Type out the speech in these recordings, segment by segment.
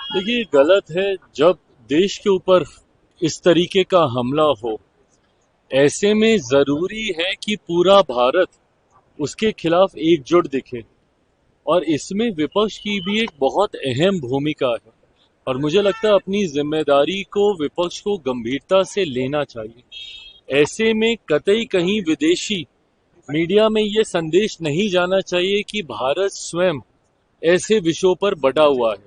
देखिए, गलत है जब देश के ऊपर इस तरीके का हमला हो। ऐसे में जरूरी है कि पूरा भारत उसके खिलाफ एकजुट दिखे, और इसमें विपक्ष की भी एक बहुत अहम भूमिका है। और मुझे लगता है अपनी जिम्मेदारी को विपक्ष को गंभीरता से लेना चाहिए। ऐसे में कतई कहीं विदेशी मीडिया में ये संदेश नहीं जाना चाहिए कि भारत स्वयं ऐसे विषयों पर बटा हुआ है।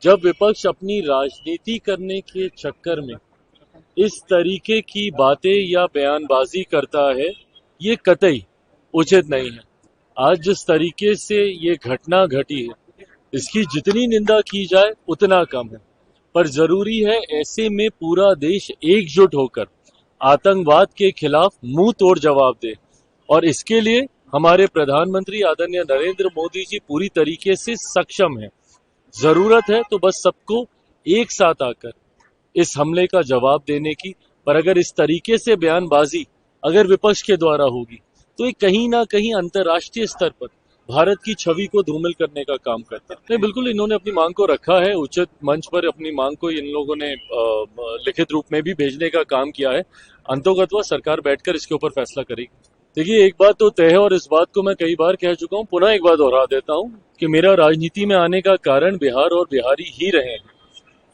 जब विपक्ष अपनी राजनीति करने के चक्कर में इस तरीके की बातें या बयानबाजी करता है, ये कतई उचित नहीं है। आज जिस तरीके से ये घटना घटी है, इसकी जितनी निंदा की जाए उतना कम है। पर जरूरी है ऐसे में पूरा देश एकजुट होकर आतंकवाद के खिलाफ मुंह तोड़ जवाब दे। और इसके लिए हमारे प्रधानमंत्री आदरणीय नरेंद्र मोदी जी पूरी तरीके से सक्षम हैं। जरूरत है तो बस सबको एक साथ आकर इस हमले का जवाब देने की। पर अगर इस तरीके से बयानबाजी अगर विपक्ष के द्वारा होगी, तो ये कहीं ना कहीं अंतर्राष्ट्रीय स्तर पर भारत की छवि को धूमिल करने का काम करता है। नहीं, बिल्कुल इन्होंने अपनी मांग को रखा है उचित मंच पर। अपनी मांग को इन लोगों ने लिखित रूप में भी भेजने का काम किया है। अंतोगत्वा सरकार बैठकर इसके ऊपर फैसला करेगी। देखिए, एक बात तो तय है, और इस बात को मैं कई बार कह चुका हूं, पुनः एक बार दोहरा देता हूं कि मेरा राजनीति में आने का कारण बिहार और बिहारी ही रहे हैं।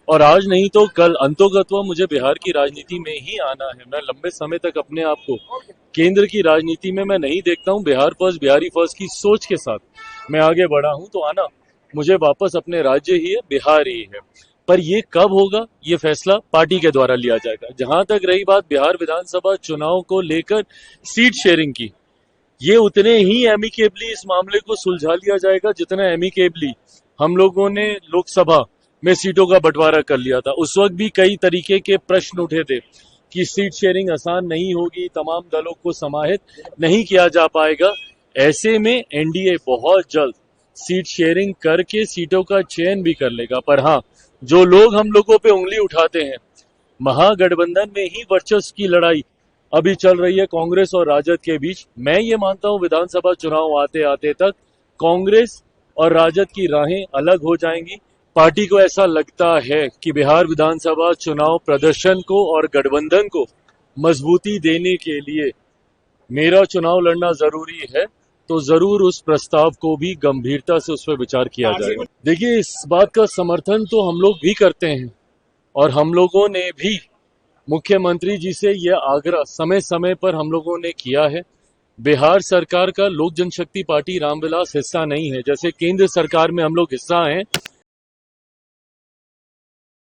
और आज नहीं तो कल अंतोगत्वा मुझे बिहार की राजनीति में ही आना है। मैं लंबे समय तक अपने आप को केंद्र की राजनीति में मैं नहीं देखता हूं। बिहार फर्स्ट, बिहारी फर्स्ट की सोच के साथ मैं आगे बढ़ा हूं, तो आना मुझे वापस अपने राज्य ही है, बिहार ही है। पर ये कब होगा, ये फैसला पार्टी के द्वारा लिया जाएगा। जहां तक रही बात बिहार विधानसभा चुनाव को लेकर सीट शेयरिंग की, ये उतने ही एमिकेबली इस मामले को सुलझा लिया जाएगा जितना एमिकेबली हम लोगों ने लोकसभा में सीटों का बंटवारा कर लिया था। उस वक्त भी कई तरीके के प्रश्न उठे थे कि सीट शेयरिंग आसान नहीं होगी, तमाम दलों को समाहित नहीं किया जा पाएगा। ऐसे में एनडीए बहुत जल्द सीट शेयरिंग करके सीटों का चयन भी कर लेगा। पर हाँ, जो लोग हम लोगों पे उंगली उठाते हैं, महागठबंधन में ही वर्चस्व की लड़ाई अभी चल रही है कांग्रेस और राजद के बीच। मैं ये मानता हूं विधानसभा चुनाव आते आते तक कांग्रेस और राजद की राहें अलग हो जाएंगी। पार्टी को ऐसा लगता है कि बिहार विधानसभा चुनाव प्रदर्शन को और गठबंधन को मजबूती देने के लिए मेरा चुनाव लड़ना जरूरी है, तो जरूर उस प्रस्ताव को भी गंभीरता से उस पर विचार किया जाएगा। देखिए, इस बात का समर्थन तो हम लोग भी करते हैं, और हम लोगों ने भी मुख्यमंत्री जी से यह आग्रह समय समय पर हम लोगों ने किया है। बिहार सरकार का लोक जनशक्ति पार्टी रामविलास हिस्सा नहीं है। जैसे केंद्र सरकार में हम लोग हिस्सा हैं,